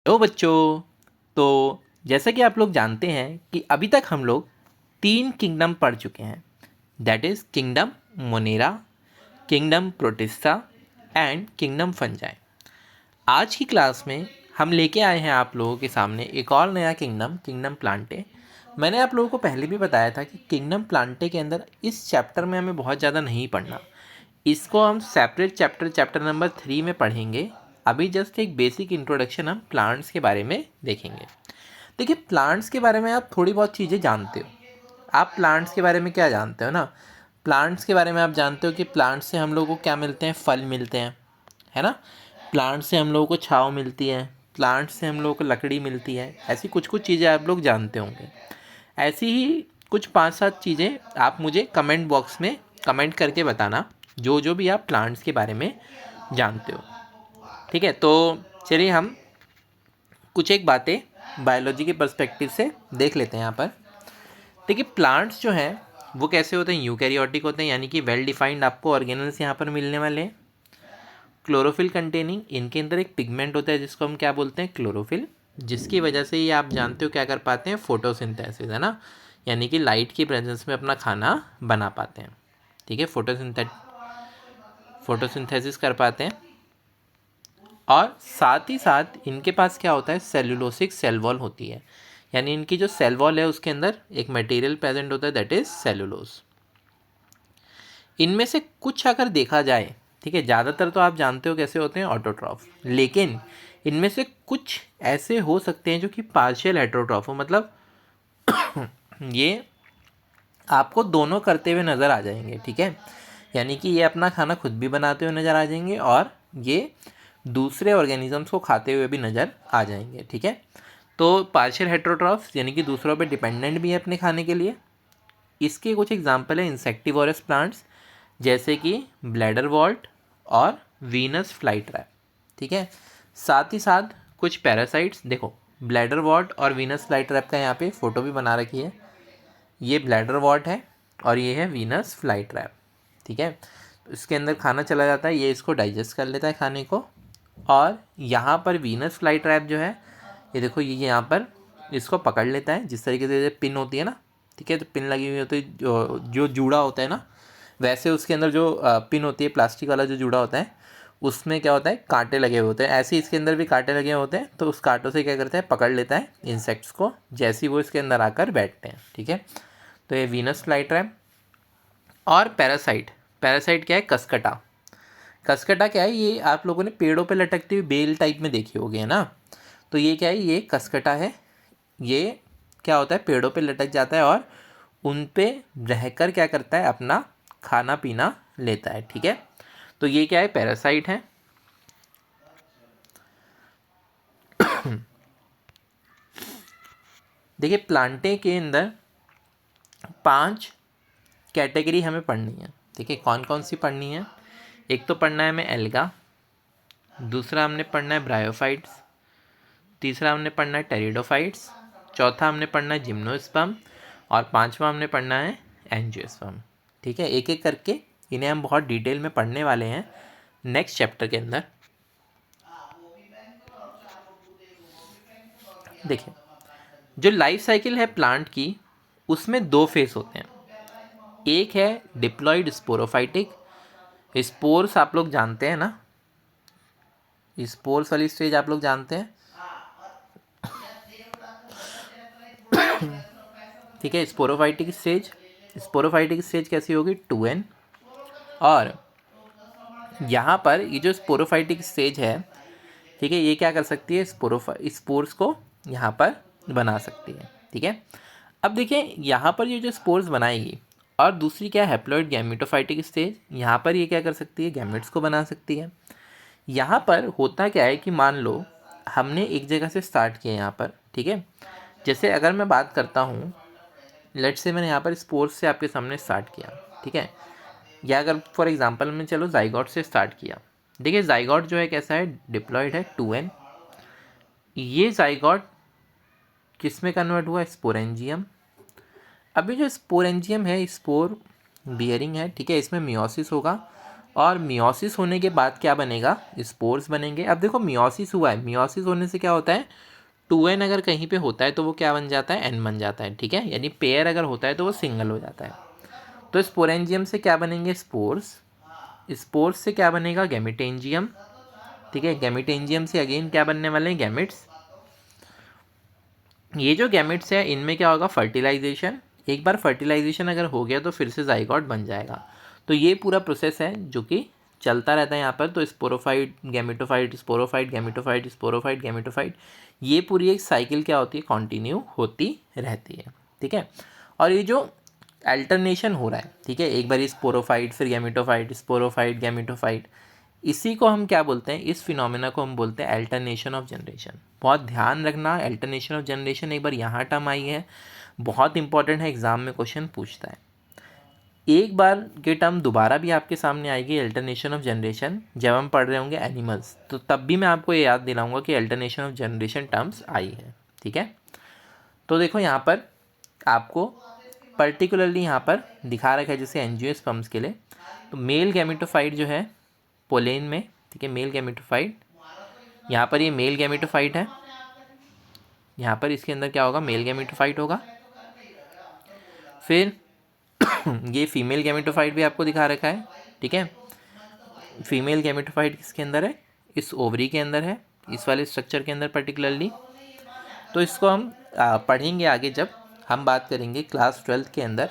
Hello बच्चों। तो जैसा कि आप लोग जानते हैं कि अभी तक हम लोग 3 किंगडम पढ़ चुके हैं, that is kingdom Monera, kingdom protista and kingdom fungi. आज की क्लास में हम लेके आए हैं आप लोगों के सामने एक और नया किंगडम, किंगडम प्लांटे। मैंने आप लोगों को पहले भी बताया था कि किंगडम प्लांटे के अंदर इस चैप्टर में हमें बहुत ज़्यादा नहीं पढ़ना, इसको हम सेपरेट चैप्टर नंबर 3 में पढ़ेंगे। अभी जस्ट एक बेसिक इंट्रोडक्शन हम प्लांट्स के बारे में देखेंगे। देखिए, प्लांट्स के बारे में आप थोड़ी बहुत चीज़ें जानते हो। आप प्लांट्स के बारे में क्या जानते हो ना? प्लांट्स के बारे में आप जानते हो कि प्लांट्स से हम लोगों को क्या मिलते हैं, फल मिलते हैं, है ना। प्लांट से हम लोगों को छांव मिलती है, प्लांट से हम लोगों को लकड़ी मिलती है। ऐसी कुछ कुछ चीज़ें आप लोग जानते होंगे। ऐसी ही कुछ 5-7 चीज़ें आप मुझे कमेंट बॉक्स में कमेंट करके बताना, जो जो भी आप प्लांट्स के बारे में जानते हो। ठीक है, तो चलिए हम कुछ एक बातें बायोलॉजी के पर्सपेक्टिव से देख लेते हैं यहाँ पर। देखिए, प्लांट्स जो हैं वो कैसे होते हैं, यूकैरियोटिक होते हैं, यानी कि वेल डिफाइंड आपको ऑर्गेनल्स यहाँ पर मिलने वाले हैं। क्लोरोफिल कंटेनिंग, इनके अंदर एक पिगमेंट होता है जिसको हम क्या बोलते हैं, क्लोरोफिल, जिसकी वजह से ये आप जानते हो क्या कर पाते हैं, फोटोसिंथेसिस, है ना, यानी कि लाइट की प्रेजेंस में अपना खाना बना पाते हैं। ठीक है, फोटोसिंथेसिस कर पाते हैं। और साथ ही साथ इनके पास क्या होता है, सेलुलोसिक सेल वॉल होती है, यानी इनकी जो सेल वॉल है उसके अंदर एक मटेरियल प्रेजेंट होता है, दैट इज सेलुलोज। इनमें से कुछ अगर देखा जाए, ठीक है, ज़्यादातर तो आप जानते हो कैसे होते हैं, ऑटोट्रॉफ, लेकिन इनमें से कुछ ऐसे हो सकते हैं जो कि पार्शियल हेटरोट्रॉफ हो, मतलब ये आपको दोनों करते हुए नज़र आ जाएंगे। ठीक है, यानी कि ये अपना खाना खुद भी बनाते हुए नज़र आ जाएंगे और ये दूसरे ऑर्गेनिजम्स को खाते हुए भी नज़र आ जाएंगे। ठीक है, तो पार्शियल हेटरोट्रॉफ्स यानी कि दूसरों पे डिपेंडेंट भी है अपने खाने के लिए। इसके कुछ एग्जांपल है इंसेक्टिवोरस प्लांट्स, जैसे कि ब्लैडर वॉल्ट और वीनस फ्लाई ट्रैप। ठीक है, साथ ही साथ कुछ पैरासाइट्स, देखो ब्लैडर वॉल्ट और वीनस फ्लाई ट्रैप का यहाँ पे फ़ोटो भी बना रखी है। ये ब्लैडर वॉल्ट है और ये है वीनस फ्लाई ट्रैप। ठीक है, तो इसके अंदर खाना चला जाता है, ये इसको डाइजेस्ट कर लेता है खाने को। और यहाँ पर वीनस फ्लाई ट्रैप जो है, ये देखो, ये यहाँ पर इसको पकड़ लेता है, जिस तरीके से पिन होती है ना। ठीक है, तो पिन लगी हुई होती है, जो जूड़ा होता है ना, वैसे उसके अंदर जो पिन होती है, प्लास्टिक वाला जो जूड़ा होता है, उसमें क्या होता है, कांटे लगे हुए होते हैं। ऐसे ही इसके अंदर भी कांटे लगे होते हैं, तो उस कांटों से क्या करते हैं, पकड़ लेता है इंसेक्ट्स को, जैसे ही वो इसके अंदर आकर बैठते हैं। ठीक है, तो ये वीनस फ्लाई ट्रैप। और पैरासाइट, पैरासाइट क्या है, कसकटा। कसकटा क्या है, ये आप लोगों ने पेड़ों पे लटकती हुई बेल टाइप में देखी होगी, है ना। तो ये क्या है, ये कसकटा है। ये क्या होता है, पेड़ों पे लटक जाता है और उन पे रहकर क्या करता है, अपना खाना पीना लेता है। ठीक है, तो ये क्या है, पैरासाइट है। देखिए, प्लांटे के अंदर 5 कैटेगरी हमें पढ़नी है। देखिए, कौन कौन सी पढ़नी है। एक तो पढ़ना है हमें एल्गा, दूसरा हमने पढ़ना है ब्रायोफाइट्स, तीसरा हमने पढ़ना है टेरिडोफाइट्स, चौथा हमने पढ़ना है जिम्नोस्पर्म और पांचवा हमने पढ़ना है एंजियोस्पर्म। ठीक है, एक एक करके इन्हें हम बहुत डिटेल में पढ़ने वाले हैं नेक्स्ट चैप्टर के अंदर। देखिए, जो लाइफ साइकिल है प्लांट की, उसमें 2 फेस होते हैं। एक है डिप्लॉयड स्पोरोफाइटिक, स्पोर्स आप लोग जानते हैं ना, स्पोर्स वाली स्टेज आप लोग जानते हैं। ठीक है, स्पोरोफाइटिक स्टेज, स्पोरोफाइटिक स्टेज कैसी होगी, 2n। और यहाँ पर ये जो स्पोरोफाइटिक स्टेज है, ठीक है, ये क्या कर सकती है, स्पोर्स को यहाँ पर बना सकती है। ठीक है, अब देखिए यहाँ पर ये जो स्पोर्स बनाएगी, और दूसरी क्या है, हैप्लॉइड गैमेटोफाइटिक स्टेज, यहाँ पर ये क्या कर सकती है, गैमेट्स को बना सकती है। यहाँ पर होता क्या है कि मान लो हमने एक जगह से स्टार्ट किया यहाँ पर, ठीक है, जैसे अगर मैं बात करता हूँ, लेट्स से मैंने यहाँ पर स्पोर्स से आपके सामने स्टार्ट किया, ठीक है, या अगर फॉर एग्जांपल में चलो जाइगोट से स्टार्ट किया। देखिए, जाइगोट जो है कैसा है, डिप्लॉयड है, 2n। ये जाइगोट किस में कन्वर्ट हुआ, स्पोरेंजियम। अभी जो स्पोरेंजियम है, स्पोर बियरिंग है, ठीक है, इसमें मियोसिस होगा और मियोसिस होने के बाद क्या बनेगा, स्पोर्स बनेंगे। अब देखो मियोसिस हुआ है, मियोसिस होने से क्या होता है, 2n अगर कहीं पे होता है तो वो क्या बन जाता है, n बन जाता है, ठीक है। यानी पेयर अगर होता है तो वो सिंगल हो जाता है। तो स्पोरेंजियम से क्या बनेंगे, स्पोर्स। स्पोर्स से क्या बनेगा, गैमेटेंजियम, ठीक है। गैमेटेंजियम से अगेन क्या बनने वाले हैं, गैमेट्स। ये जो गैमेट्स है इनमें क्या होगा, फर्टिलाइजेशन। एक बार फर्टिलाइजेशन अगर हो गया तो फिर से जाइगोट बन जाएगा। तो ये पूरा प्रोसेस है जो कि चलता रहता है यहाँ पर। तो sporophyte, gametophyte, sporophyte, gametophyte, sporophyte, gametophyte, ये पूरी एक साइकिल क्या होती है, कंटिन्यू होती रहती है, ठीक है। और ये जो अल्टरनेशन हो रहा है, ठीक है, एक बार स्पोरोफाइट, फिर गैमेटोफाइट, स्पोरोफाइट, गैमेटोफाइट, इसी को हम क्या बोलते हैं, इस फिनोमेना को हम बोलते हैं अल्टरनेशन ऑफ जनरेशन। बहुत ध्यान रखना, अल्टरनेशन ऑफ जनरेशन एक बार यहाँ टर्म आई है, बहुत इंपॉर्टेंट है, एग्जाम में क्वेश्चन पूछता है। एक बार ये टर्म दोबारा भी आपके सामने आएगी, अल्टरनेशन ऑफ जनरेशन, जब हम पढ़ रहे होंगे एनिमल्स, तो तब भी मैं आपको ये याद दिलाऊंगा कि अल्टरनेशन ऑफ जनरेशन टर्म्स आई है, ठीक है। तो देखो यहाँ पर आपको पर्टिकुलरली यहाँ पर दिखा रखा है जैसे एंजियोस्पर्म्स के लिए, तो मेल गैमेटोफाइट जो है पोलेन में, ठीक है, मेल गैमेटोफाइट, यहाँ पर ये मेल गैमेटोफाइट है, यहाँ पर इसके अंदर क्या होगा, मेल गैमेटोफाइट होगा। फिर ये फीमेल गैमेटोफाइट भी आपको दिखा रखा है, ठीक है। फीमेल गैमेटोफाइट किसके अंदर है, इस ओवरी के अंदर है, इस वाले स्ट्रक्चर के अंदर पर्टिकुलरली। तो इसको हम पढ़ेंगे आगे जब हम बात करेंगे क्लास 12th के अंदर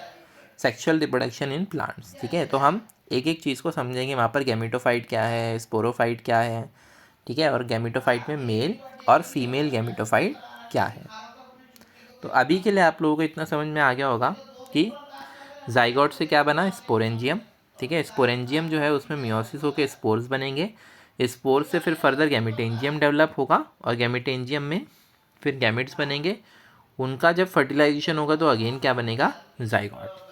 सेक्सुअल रिप्रोडक्शन इन प्लांट्स, ठीक है। तो हम एक एक चीज़ को समझेंगे, वहाँ पर गैमेटोफाइट क्या है, स्पोरोफाइट क्या है, ठीक है, और गैमेटोफाइट में मेल और फीमेल गैमेटोफाइट क्या है। तो अभी के लिए आप लोगों को इतना समझ में आ गया होगा कि जाइगोट से क्या बना, स्पोरेंजियम, ठीक है। स्पोरेंजियम जो है उसमें मियोसिस होकर स्पोर्स बनेंगे, स्पोर्स से फिर फर्दर गैमेटेंजियम डेवलप होगा, और गैमेटेंजियम में फिर गैमेट्स बनेंगे। उनका जब फर्टिलाइजेशन होगा तो अगेन क्या बनेगा, जाइगोट।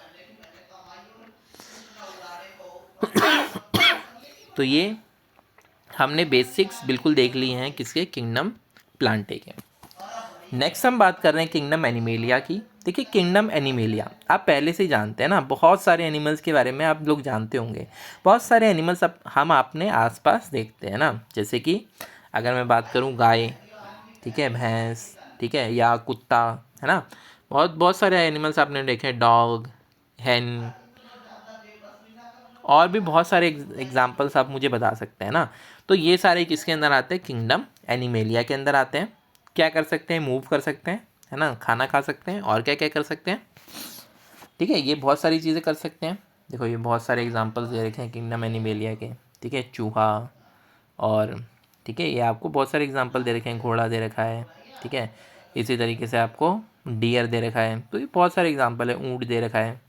तो ये हमने बेसिक्स बिल्कुल देख लिए हैं किसके, किंगडम प्लांटे के। नेक्स्ट हम बात कर रहे हैं किंगडम एनिमेलिया की। देखिए किंगडम एनिमेलिया आप पहले से ही जानते हैं ना, बहुत सारे एनिमल्स के बारे में आप लोग जानते होंगे। बहुत सारे एनिमल्स हम अपने आसपास देखते हैं ना, जैसे कि अगर मैं बात करूं गाय, ठीक है, भैंस, ठीक है, या कुत्ता, है ना। बहुत बहुत सारे एनिमल्स आपने देखे, डॉग, हैन, और भी बहुत सारे एग्जाम्पल्स आप मुझे बता सकते हैं ना। तो ये सारे किसके अंदर आते हैं, किंगडम एनिमेलिया के अंदर आते हैं। क्या कर सकते हैं, मूव कर सकते हैं, है ना, खाना खा सकते हैं, और क्या क्या कर सकते हैं, ठीक है, ये बहुत सारी चीज़ें कर सकते हैं। देखो ये बहुत सारे एग्जांपल्स दे रखे हैं किंगडम एनिमेलिया के, ठीक है, चूहा, और ठीक है, ये आपको बहुत सारे एग्जांपल दे रखे हैं, घोड़ा दे रखा है, ठीक है, इसी तरीके से आपको डियर दे रखा है। तो ये बहुत सारे एग्जाम्पल है, ऊँट दे रखा है।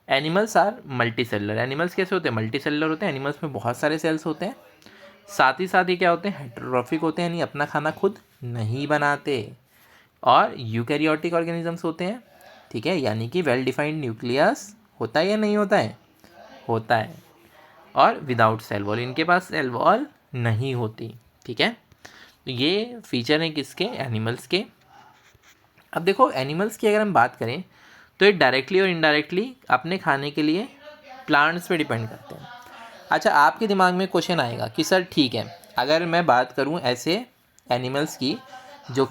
Animals are multi cellular, animals कैसे होते हैं, मल्टी सेलुलर होते हैं। एनिमल्स में बहुत सारे सेल्स होते हैं, साथ ही साथ ये क्या होते हैं, हेटेरोट्रॉफिक होते हैं, यानी अपना खाना खुद नहीं बनाते। और यूकैरियोटिक ऑर्गेनिजम्स होते हैं, ठीक है, यानी कि वेल डिफाइंड न्यूक्लियस होता है या नहीं होता है, होता है। और विदाउट सेल वॉल, इनके पास सेल वॉल नहीं होती, ठीक है। तो ये फीचर हैं किसके, एनिमल्स के। अब देखो एनिमल्स की अगर हम बात करें तो ये डायरेक्टली और इनडायरेक्टली अपने खाने के लिए प्लांट्स पे डिपेंड करते हैं। अच्छा आपके दिमाग में क्वेश्चन आएगा कि सर ठीक है, अगर मैं बात करूं ऐसे एनिमल्स की जो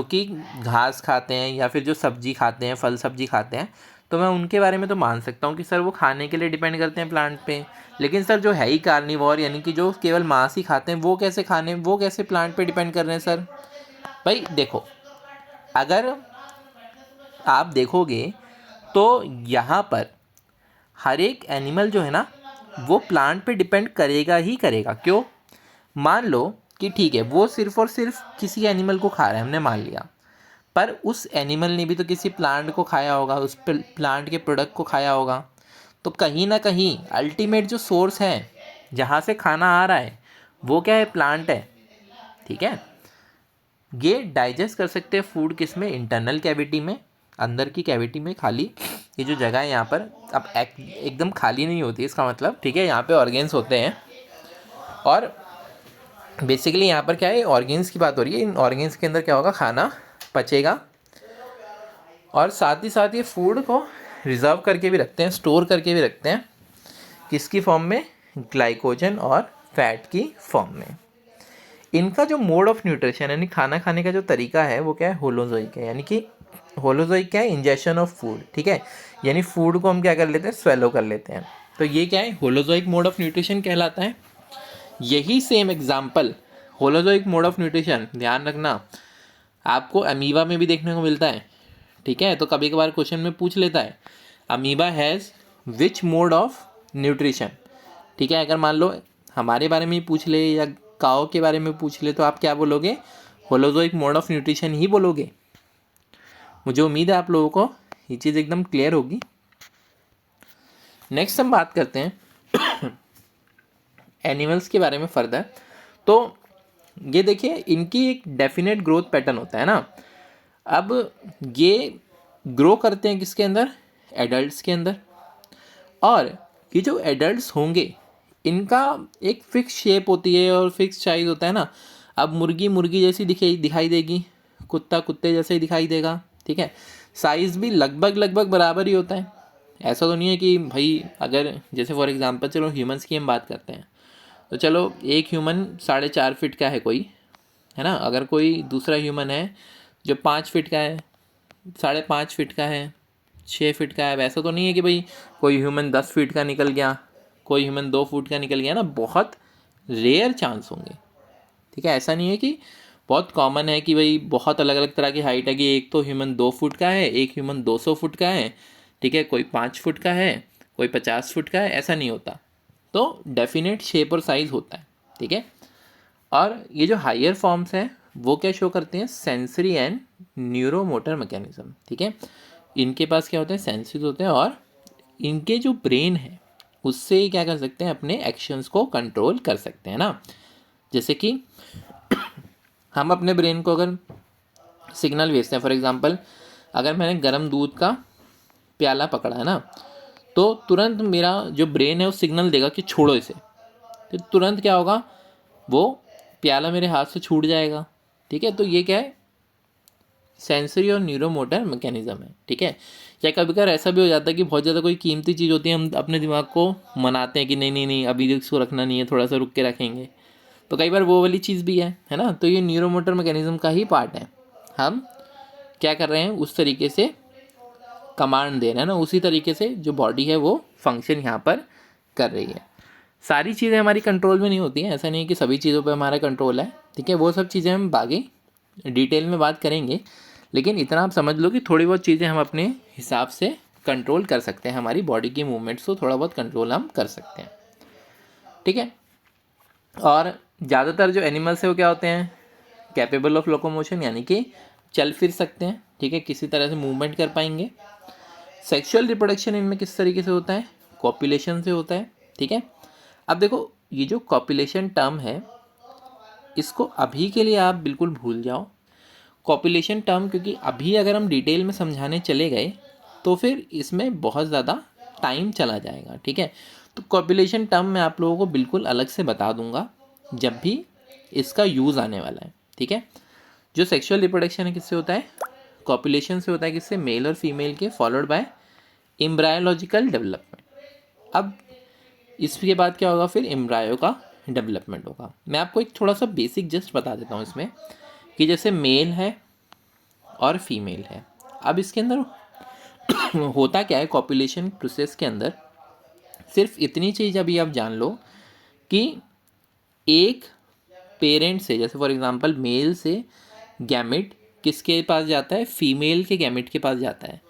कि घास खाते हैं या फिर जो सब्जी खाते हैं, फल सब्जी खाते हैं, तो मैं उनके बारे में तो मान सकता हूँ कि सर वो खाने के लिए डिपेंड करते हैं प्लांट पे। लेकिन सर जो है ही कार्निवोर, यानी कि जो केवल मांस ही खाते हैं, वो कैसे प्लांट पे डिपेंड कर रहे हैं सर। भाई देखो, अगर आप देखोगे तो यहाँ पर हर एक एनिमल जो है ना वो प्लांट पे डिपेंड करेगा ही करेगा। क्यों, मान लो कि ठीक है वो सिर्फ और सिर्फ किसी एनिमल को खा रहा है, हमने मान लिया, पर उस एनिमल ने भी तो किसी प्लांट को खाया होगा, उस प्लांट के प्रोडक्ट को खाया होगा। तो कहीं ना कहीं अल्टीमेट जो सोर्स है जहाँ से खाना आ रहा है वो क्या है, प्लांट है, ठीक है। ये डाइजेस्ट कर सकते हैं फूड किस में, इंटरनल कैविटी में, अंदर की कैविटी में, खाली ये जो जगह है यहाँ पर अब एकदम खाली नहीं होती इसका मतलब, ठीक है, यहाँ पे ऑर्गेन्स होते हैं। और बेसिकली यहाँ पर क्या है, ऑर्गेन्स की बात हो रही है। इन ऑर्गेन्स के अंदर क्या होगा, खाना पचेगा, और साथ ही साथ ये फूड को रिजर्व करके भी रखते हैं, स्टोर करके भी रखते हैं, किसकी फॉर्म में, ग्लाइकोजन और फैट की फॉर्म में। इनका जो मोड ऑफ न्यूट्रिशन यानी खाना खाने का जो तरीका है वो क्या है, होलोजोइक है। यानी कि होलोजोइक क्या है, इंजेक्शन ऑफ फूड, ठीक है। यानी फूड को हम क्या कर लेते हैं, स्वेलो कर लेते हैं। तो ये क्या है, होलोजोइक मोड ऑफ न्यूट्रिशन कहलाता है। यही same example holozoic mode of nutrition, ध्यान रखना, आपको अमीबा में भी देखने को मिलता है, ठीक है। तो कभी कभार क्वेश्चन में पूछ लेता है amoeba has which mode of nutrition, ठीक है। अगर मान लो हमारे बारे में ही पूछ ले या काओ के बारे में पूछ ले तो आप क्या बोलोगे, होलोजोइक मोड ऑफ न्यूट्रिशन ही बोलोगे। मुझे उम्मीद है आप लोगों को ये चीज़ एकदम क्लियर होगी। नेक्स्ट हम बात करते हैं एनिमल्स के बारे में फर्दर। तो ये देखिए इनकी एक डेफिनेट ग्रोथ पैटर्न होता है ना। अब ये ग्रो करते हैं किसके अंदर, एडल्ट्स के अंदर। और ये जो एडल्ट्स होंगे इनका एक फिक्स शेप होती है और फिक्स साइज होता है ना। अब मुर्गी मुर्गी जैसी दिखाई देगी, कुत्ता कुत्ते जैसे ही दिखाई देगा, ठीक है। साइज़ भी लगभग बराबर ही होता है। ऐसा तो नहीं है कि भाई अगर जैसे फॉर एग्जांपल चलो ह्यूमंस की हम बात करते हैं तो चलो एक ह्यूमन 4.5 फीट का है कोई, है ना। अगर कोई दूसरा ह्यूमन है जो 5 फीट का है, 5.5 फीट का है, 6 फीट का है, वैसा तो नहीं है कि भाई कोई ह्यूमन 10 फीट का निकल गया, कोई ह्यूमन 2 फुट का निकल गया ना। बहुत रेयर चांस होंगे, ठीक है। ऐसा नहीं है कि बहुत कॉमन है कि भाई बहुत अलग अलग तरह की हाइट है कि एक तो ह्यूमन 2 फुट का है, एक ह्यूमन 200 फुट का है, ठीक है, कोई 5 फुट का है, कोई 50 फुट का है, ऐसा नहीं होता। तो डेफिनेट शेप और साइज़ होता है, ठीक है। और ये जो हायर फॉर्म्स हैं वो क्या शो करते हैं, सेंसरी एंड न्यूरोमोटर मैकेनिज्म, ठीक है। इनके पास क्या होता है, सेंसेस होते हैं और इनके जो ब्रेन है उससे क्या कर सकते हैं, अपने एक्शंस को कंट्रोल कर सकते हैं ना। जैसे कि हम अपने ब्रेन को अगर सिग्नल भेजते हैं, फॉर एग्जांपल अगर मैंने गर्म दूध का प्याला पकड़ा है ना तो तुरंत मेरा जो ब्रेन है वो सिग्नल देगा कि छोड़ो इसे। तो तुरंत क्या होगा, वो प्याला मेरे हाथ से छूट जाएगा, ठीक है। तो ये क्या है, सेंसरी और न्यूरोमोटर मैकेनिज्म है, ठीक है। या कभी कभार ऐसा भी हो जाता है कि बहुत ज़्यादा कोई कीमती चीज़ होती है, हम अपने दिमाग को मनाते हैं कि नहीं नहीं नहीं अभी इसको रखना नहीं है, थोड़ा सा रुक के रखेंगे। तो कई बार वो वाली चीज़ भी है ना। तो ये न्यूरोमोटर मैकेनिज्म का ही पार्ट है। हम क्या कर रहे हैं, उस तरीके से कमांड दे रहे हैं ना, उसी तरीके से जो बॉडी है वो फंक्शन यहाँ पर कर रही है। सारी चीज़ें हमारी कंट्रोल में नहीं होती हैं, ऐसा नहीं है कि सभी चीज़ों पे हमारा कंट्रोल है, ठीक है। वो सब चीज़ें हम आगे डिटेल में बात करेंगे, लेकिन इतना आप समझ लो कि थोड़ी बहुत चीज़ें हम अपने हिसाब से कंट्रोल कर सकते हैं। हमारी बॉडी की मूवमेंट्स को थोड़ा बहुत कंट्रोल हम कर सकते हैं, ठीक है। और ज़्यादातर जो एनिमल्स है वो क्या होते हैं, कैपेबल ऑफ लोकोमोशन, यानी कि चल फिर सकते हैं, ठीक है, किसी तरह से मूवमेंट कर पाएंगे। सेक्सुअल रिप्रोडक्शन इनमें किस तरीके से होता है, कॉपुलेशन से होता है, ठीक है। अब देखो ये जो कॉपुलेशन टर्म है इसको अभी के लिए आप बिल्कुल भूल जाओ, कॉपुलेशन टर्म, क्योंकि अभी अगर हम डिटेल में समझाने चले गए तो फिर इसमें बहुत ज़्यादा टाइम चला जाएगा, ठीक है। तो कॉपुलेशन टर्म मैं आप लोगों को बिल्कुल अलग से बता दूंगा जब भी इसका यूज़ आने वाला है, ठीक है। जो सेक्सुअल रिप्रोडक्शन है किससे होता है, कॉपुलेशन से होता है, किससे, मेल और फीमेल के, फॉलोड बाय एम्ब्रायोलॉजिकल डेवलपमेंट। अब इसके बाद क्या होगा, फिर एम्ब्रायो का डेवलपमेंट होगा। मैं आपको एक थोड़ा सा बेसिक जस्ट बता देता हूँ इसमें कि जैसे मेल है और फीमेल है। अब इसके अंदर होता क्या है कॉपुलेशन प्रोसेस के अंदर, सिर्फ इतनी चीज़ अभी आप जान लो कि एक पेरेंट से, जैसे फॉर एग्जांपल मेल से गैमेट किसके पास जाता है, फीमेल के गैमेट के पास जाता है।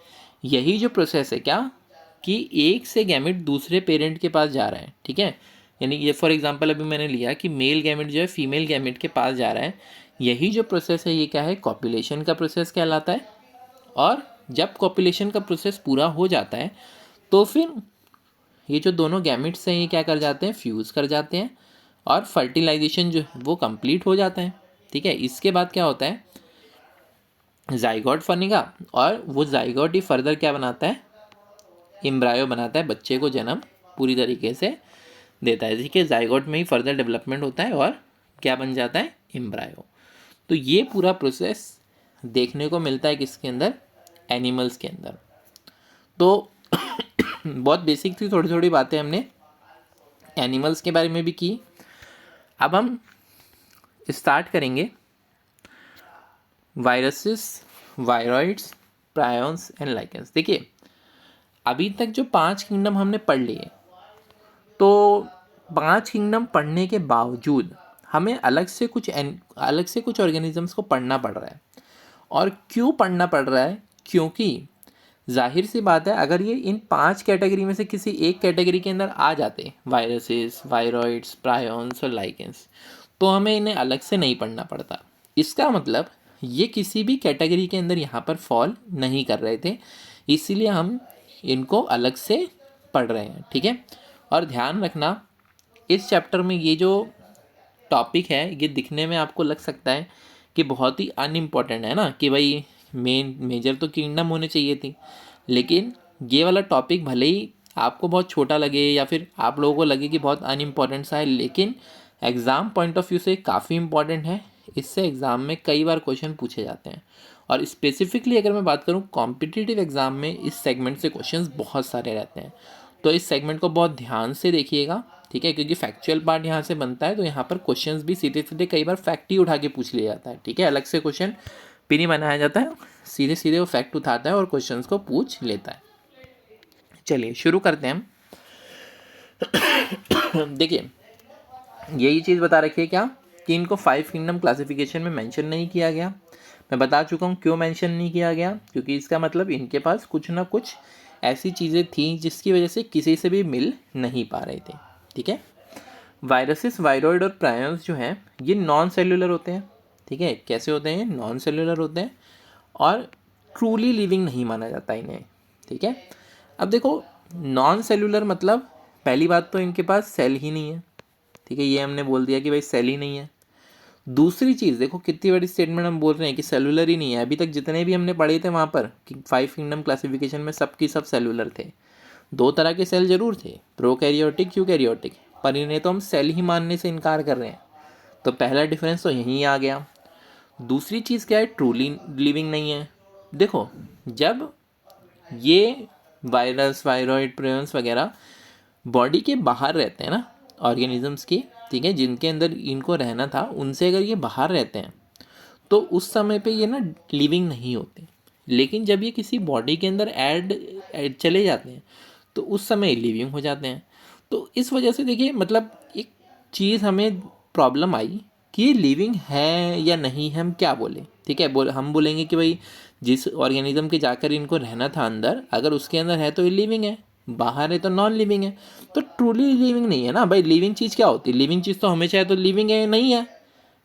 यही जो प्रोसेस है क्या, कि एक से गैमेट दूसरे पेरेंट के पास जा रहा है, ठीक है। यानी ये फॉर एग्जांपल अभी मैंने लिया कि मेल गैमेट जो है फीमेल गैमेट के पास जा रहा है, यही जो प्रोसेस है ये क्या है, कॉपुलेशन का प्रोसेस कहलाता है। और जब कॉपुलेशन का प्रोसेस पूरा हो जाता है तो फिर ये जो दोनों गैमेट्स हैं ये क्या कर जाते हैं, फ्यूज़ कर जाते हैं और फर्टिलाइजेशन जो है वो कंप्लीट हो जाता है, ठीक है। इसके बाद क्या होता है, जाइगोट बनेगा और वो जाइगोट ही फर्दर क्या बनाता है, एम्ब्रायो बनाता है, बच्चे को जन्म पूरी तरीके से देता है, ठीक है। जाइगोट में ही फर्दर डेवलपमेंट होता है और क्या बन जाता है, एम्ब्रायो। तो ये पूरा प्रोसेस देखने को मिलता है किसके अंदर, एनिमल्स के अंदर। तो बहुत बेसिक थी, थोड़ी थोड़ी बातें हमने एनिमल्स के बारे में भी की। अब हम स्टार्ट करेंगे viruses, viroids, prions and lichens. देखिए अभी तक जो 5 किंगडम हमने पढ़ लिए, तो 5 किंगडम पढ़ने के बावजूद हमें अलग से कुछ ऑर्गेनिजम्स को पढ़ना पड़ रहा है। और क्यों पढ़ना पड़ रहा है? क्योंकि जाहिर सी बात है, अगर ये इन 5 कैटेगरी में से किसी एक कैटेगरी के अंदर आ जाते, वायरसेस, वायरॉइड्स, प्रायॉन्स और लाइकेंस, तो हमें इन्हें अलग से नहीं पढ़ना पड़ता। इसका मतलब ये किसी भी कैटेगरी के अंदर यहाँ पर फॉल नहीं कर रहे थे, इसीलिए हम इनको अलग से पढ़ रहे हैं। ठीक है, और ध्यान रखना इस चैप्टर में ये जो टॉपिक है ये दिखने में आपको लग सकता है कि बहुत ही अनइम्पॉर्टेंट है ना, कि भाई मेजर तो किंगडम होने चाहिए थी, लेकिन ये वाला टॉपिक भले ही आपको बहुत छोटा लगे या फिर आप लोगों को लगे कि बहुत अनइम्पॉर्टेंट सा है, लेकिन एग्ज़ाम पॉइंट ऑफ व्यू से काफ़ी इंपॉर्टेंट है। इससे एग्ज़ाम में कई बार क्वेश्चन पूछे जाते हैं, और स्पेसिफिकली अगर मैं बात करूँ कॉम्पिटिटिव एग्ज़ाम में इस सेगमेंट से क्वेश्चंस बहुत सारे रहते हैं। तो इस सेगमेंट को बहुत ध्यान से देखिएगा, ठीक है, क्योंकि फैक्चुअल पार्ट यहाँ से बनता है, तो यहाँ पर क्वेश्चंस भी सीधे सीधे कई बार फैक्ट ही उठा के पूछ लिया जाता है। ठीक है, अलग से क्वेश्चन भी नहीं बनाया जाता है, सीधे सीधे वो फैक्ट उठाता है और क्वेश्चंस को पूछ लेता है। चलिए शुरू करते हैं हम। देखिए यही चीज़ बता रखी है क्या, कि इनको 5 किंगडम क्लासिफिकेशन में मेंशन नहीं किया गया। मैं बता चुका हूँ क्यों मेंशन नहीं किया गया, क्योंकि इसका मतलब इनके पास कुछ ना कुछ ऐसी चीज़ें थी जिसकी वजह से किसी से भी मिल नहीं पा रहे थे। ठीक है, वायरसेस, वायरॉइड और प्रायॉन्स जो हैं ये नॉन सेलुलर होते हैं। ठीक है, कैसे होते हैं? नॉन सेलुलर होते हैं और ट्रूली लिविंग नहीं माना जाता इन्हें। ठीक है, अब देखो नॉन सेलुलर मतलब पहली बात तो इनके पास सेल ही नहीं है। ठीक है, ये हमने बोल दिया कि भाई सेल ही नहीं है। दूसरी चीज़ देखो कितनी बड़ी स्टेटमेंट हम बोल रहे हैं कि सेलुलर ही नहीं है। अभी तक जितने भी हमने पढ़े थे वहाँ पर कि 5 किंगडम क्लासिफिकेशन में सब की सब सेलुलर थे। 2 तरह के सेल जरूर थे, प्रोकैरियोटिक, यूकैरियोटिक, पर इन्हें तो हम सेल ही मानने से इनकार कर रहे हैं। तो पहला डिफरेंस तो यहीं आ गया। दूसरी चीज़ क्या है? ट्रूली लिविंग नहीं है। देखो जब ये वायरस, वायरॉइड, प्रायॉन्स वगैरह बॉडी के बाहर रहते हैं ना ऑर्गेनिजम्स की, ठीक है, जिनके अंदर इनको रहना था, उनसे अगर ये बाहर रहते हैं तो उस समय पे ये ना लिविंग नहीं होते। लेकिन जब ये किसी बॉडी के अंदर ऐड चले जाते हैं तो उस समय लिविंग हो जाते हैं। तो इस वजह से देखिए मतलब एक चीज़ हमें प्रॉब्लम आई कि ये लिविंग है या नहीं, हम क्या बोले। ठीक है, हम बोलेंगे कि भाई जिस ऑर्गेनिज्म के जाकर इनको रहना था अंदर, अगर उसके अंदर है तो ये लिविंग है, बाहर है तो नॉन लिविंग है। तो ट्रूली लिविंग नहीं है ना भाई। लिविंग चीज़ क्या होती है? लिविंग चीज़ तो हमेशा है तो लिविंग है, नहीं है।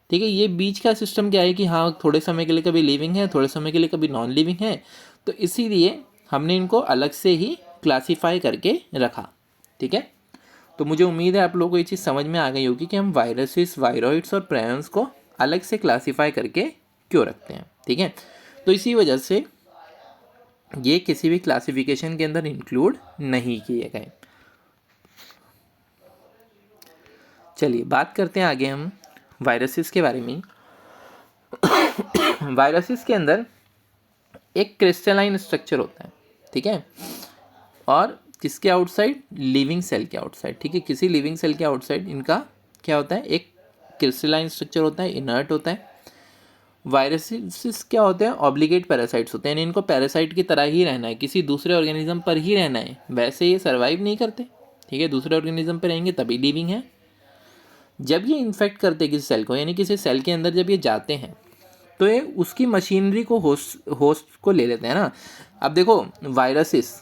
ठीक है, ये बीच का सिस्टम क्या है कि हाँ थोड़े समय के लिए कभी लिविंग है, थोड़े समय के लिए कभी नॉन लिविंग है। तो इसीलिए हमने इनको अलग से ही क्लासीफाई करके रखा। ठीक है, तो मुझे उम्मीद है आप लोगों को ये चीज़ समझ में आ गई होगी कि हम वायरसेस, वायरॉइड्स और प्रायॉन्स को अलग से क्लासीफाई करके क्यों रखते हैं। ठीक है, तो इसी वजह से ये किसी भी क्लासिफिकेशन के अंदर इंक्लूड नहीं किए गए। चलिए बात करते हैं आगे हम वायरसेस के बारे में। वायरसेस के अंदर एक क्रिस्टलाइन स्ट्रक्चर होता है। ठीक है, और किसके आउटसाइड? लिविंग सेल के आउटसाइड। ठीक है, किसी लिविंग सेल के आउटसाइड इनका क्या होता है? एक क्रिस्टलाइन स्ट्रक्चर होता है, इनर्ट होता है। वायरसेस क्या होते हैं? ऑब्लिगेट पैरासाइट्स होते हैं, यानी इनको पैरासाइट की तरह ही रहना है, किसी दूसरे ऑर्गेनिज्म पर ही रहना है, वैसे ये सर्वाइव नहीं करते। ठीक है, दूसरे ऑर्गेनिज्म पर रहेंगे तभी लिविंग है। जब ये इन्फेक्ट करते किसी सेल को, यानी किसी सेल के अंदर जब ये जाते हैं तो ये उसकी मशीनरी को होस्ट को ले लेते हैं ना। अब देखो वायरसेस,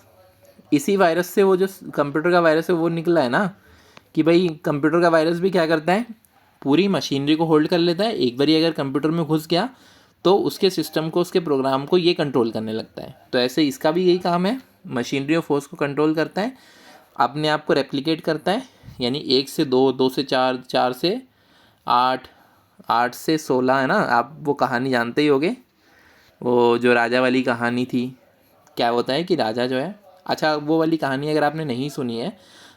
इसी वायरस से वो जो कंप्यूटर का वायरस है वो निकला है ना, कि भाई कंप्यूटर का वायरस भी क्या करता है? पूरी मशीनरी को होल्ड कर लेता है। एक बारी अगर कंप्यूटर में घुस गया तो उसके सिस्टम को, उसके प्रोग्राम को ये कंट्रोल करने लगता है। तो ऐसे इसका भी यही काम है, मशीनरी ऑफ फोर्स को कंट्रोल करता है, अपने आप को रेप्लिकेट करता है, यानी 1 से 2, 2 से 4, 4 से 8, 8 से 16 है ना। आप वो कहानी जानते ही होगे, वो जो राजा वाली कहानी थी। क्या होता है कि राजा जो है, अच्छा वो वाली कहानी अगर आपने नहीं सुनी है,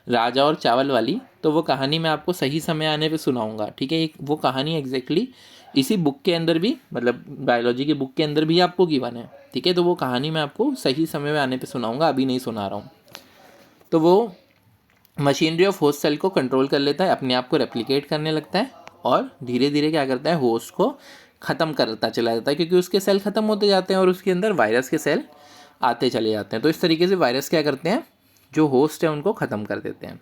राजा और चावल वाली, तो वो कहानी मैं आपको सही समय आने पे सुनाऊंगा। ठीक है, वो कहानी एग्जैक्टली इसी बुक के अंदर भी, मतलब बायोलॉजी की बुक के अंदर भी आपको गिवन है। ठीक है, तो वो कहानी मैं आपको सही समय में आने पे सुनाऊंगा, अभी नहीं सुना रहा हूँ। तो वो मशीनरी ऑफ होस्ट सेल को कंट्रोल कर लेता है, अपने आप को रेप्लिकेट करने लगता है और धीरे धीरे क्या करता है, होस्ट को ख़त्म करता चला जाता है, क्योंकि उसके सेल ख़त्म होते जाते हैं और उसके अंदर वायरस के सेल आते चले जाते हैं। तो इस तरीके से वायरस क्या करते हैं, जो होस्ट है उनको ख़त्म कर देते हैं।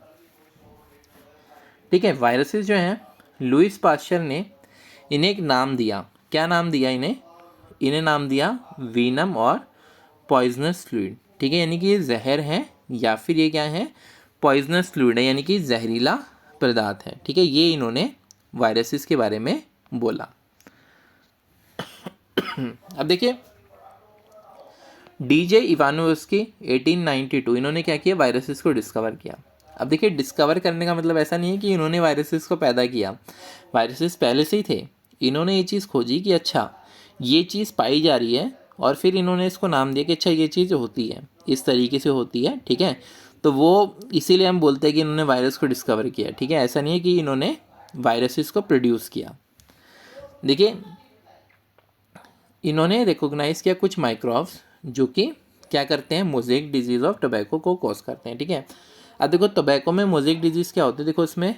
ठीक है, वायरसेस जो हैं, लुईस पास्चर ने इन्हें एक नाम दिया। क्या नाम दिया इन्हें? इन्हें नाम दिया वीनम और पॉइजनस फ्लूइड। ठीक है, यानी कि ये जहर है या फिर ये क्या है, पॉइजनस फ्लूइड है, यानी कि जहरीला पदार्थ है। ठीक है, ये इन्होंने वायरसेस के बारे में बोला। अब देखिए, डीजे इवानोव्स्की 1892 इन्होंने क्या किया, वायरसेस को डिस्कवर किया। अब देखिए, डिस्कवर करने का मतलब ऐसा नहीं है कि इन्होंने वायरसेस को पैदा किया, वायरसेस पहले से ही थे। इन्होंने ये चीज़ खोजी कि अच्छा ये चीज़ पाई जा रही है, और फिर इन्होंने इसको नाम दिया कि अच्छा ये चीज़ होती है, इस तरीके से होती है। ठीक है, तो वो इसीलिए हम बोलते हैं कि इन्होंने वायरस को डिस्कवर किया। ठीक है, ऐसा नहीं है कि इन्होंने वायरसेस को प्रोड्यूस किया। देखिए, इन्होंने रिकॉग्नाइज़ किया कुछ माइक्रोब्स जो कि क्या करते हैं, मोज़ेक डिजीज़ ऑफ टोबैको को कॉज करते हैं। ठीक है, अब देखो टोबैको में मोज़ेक डिजीज़ क्या होती है, देखो इसमें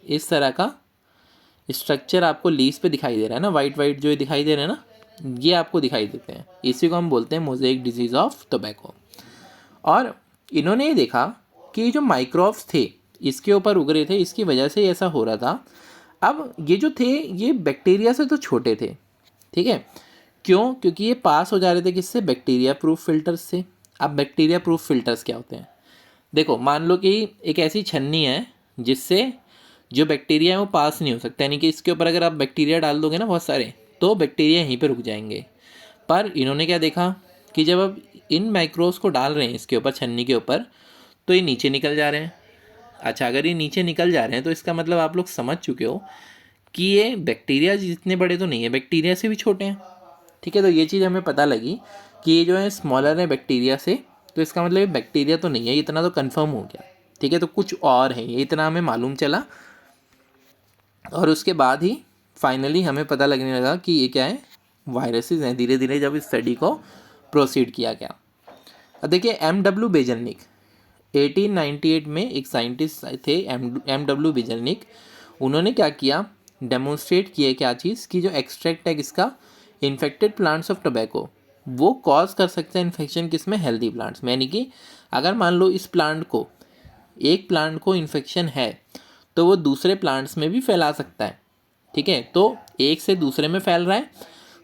इस तरह का स्ट्रक्चर आपको लीव्स पे दिखाई दे रहा है ना, वाइट वाइट जो दिखाई दे रहे हैं ना, ये आपको दिखाई देते हैं, इसी को हम बोलते हैं मोज़ेक डिजीज़ ऑफ टोबैको। और इन्होंने ये देखा कि जो माइक्रोब्स थे इसके ऊपर उग रहे थे, इसकी वजह से ऐसा हो रहा था। अब ये जो थे ये बैक्टीरिया से तो छोटे थे। ठीक है, क्यों? क्योंकि ये पास हो जा रहे थे किससे, बैक्टीरिया प्रूफ फिल्टर्स से। अब बैक्टीरिया प्रूफ फिल्टर्स क्या होते हैं, देखो मान लो कि एक ऐसी छन्नी है जिससे जो बैक्टीरिया है वो पास नहीं हो सकता, यानी कि इसके ऊपर अगर आप बैक्टीरिया डाल दोगे ना बहुत सारे, तो बैक्टीरिया यहीं पर रुक जाएंगे। पर इन्होंने क्या देखा कि जब अब इन माइक्रोब्स को डाल रहे हैं इसके ऊपर, छन्नी के ऊपर, तो ये नीचे निकल जा रहे हैं। अच्छा, अगर ये नीचे निकल जा रहे हैं तो इसका मतलब आप लोग समझ चुके हो कि ये बैक्टीरिया जितने बड़े तो नहीं है, बैक्टीरिया से भी छोटे हैं। ठीक है, तो ये चीज़ हमें पता लगी कि ये जो है स्मॉलर है बैक्टीरिया से, तो इसका मतलब ये बैक्टीरिया तो नहीं है, इतना तो कंफर्म हो गया। ठीक है, तो कुछ और है, ये इतना हमें मालूम चला। और उसके बाद ही फाइनली हमें पता लगने लगा कि ये क्या है, वायरसेस हैं। धीरे धीरे जब इस स्टडी को प्रोसीड किया गया। अब देखिए, M.W. बेजलनिक 1898 में एक साइंटिस्ट थे, M.W. बेजलनिक। उन्होंने क्या किया, डेमोन्स्ट्रेट किया क्या चीज़, कि जो एक्सट्रैक्ट है किसका, इन्फेक्टेड प्लांट्स ऑफ टोबैको, वो कॉज कर सकता है इन्फेक्शन किसमें, हेल्दी प्लांट्स में। यानी कि अगर मान लो इस प्लांट को, एक प्लांट को इन्फेक्शन है तो वो दूसरे प्लांट्स में भी फैला सकता है। ठीक है, तो एक से दूसरे में फैल रहा है,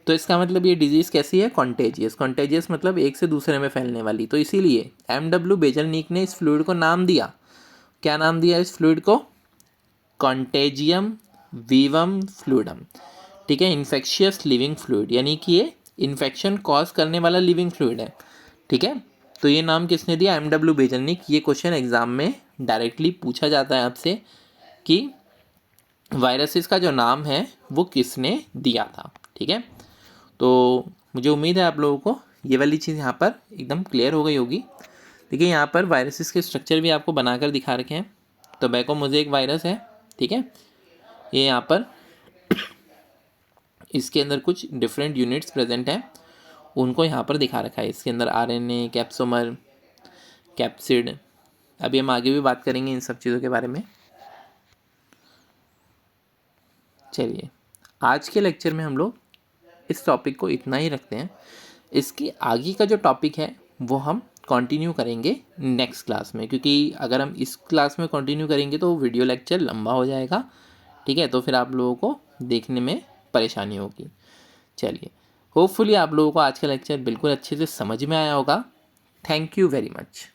तो इसका मतलब ये डिजीज़ कैसी है, कॉन्टेजियस। कॉन्टेजियस मतलब एक से दूसरे में फैलने वाली। तो इसीलिए M.W. बेजलनिक ने इस फ्लूइड को नाम दिया, क्या नाम दिया इस फ्लूइड को, कॉन्टेजियम वीवम फ्लूइडम। ठीक है, इन्फेक्शियस लिविंग फ्लूइड, यानी कि ये इन्फेक्शन कॉज करने वाला लिविंग फ्लूइड है। ठीक है, तो ये नाम किसने दिया, M.W. बेजलनिक। ये क्वेश्चन एग्जाम में डायरेक्टली पूछा जाता है आपसे कि वायरसेस का जो नाम है वो किसने दिया था। ठीक है, तो मुझे उम्मीद है आप लोगों को ये वाली चीज़ यहाँ पर एकदम क्लियर हो गई होगी। देखिए, यहाँ पर वायरसेस के स्ट्रक्चर भी आपको बनाकर दिखा रखे हैं। टोबैको मोज़ेक वायरस है। ठीक है, ये यहाँ पर इसके अंदर कुछ डिफरेंट यूनिट्स प्रेजेंट हैं, उनको यहाँ पर दिखा रखा है। इसके अंदर RNA, कैप्सोमर, कैप्सिड। अभी हम आगे भी बात करेंगे इन सब चीज़ों के बारे में। चलिए, आज के लेक्चर में हम लोग इस टॉपिक को इतना ही रखते हैं। इसकी आगे का जो टॉपिक है वो हम कंटिन्यू करेंगे नेक्स्ट क्लास में, क्योंकि अगर हम इस क्लास में कंटिन्यू करेंगे तो वीडियो लेक्चर लंबा हो जाएगा। ठीक है, तो फिर आप लोगों को देखने में परेशानी होगी। चलिए, होपफुली आप लोगों को आज का लेक्चर बिल्कुल अच्छे से समझ में आया होगा। Thank you very much.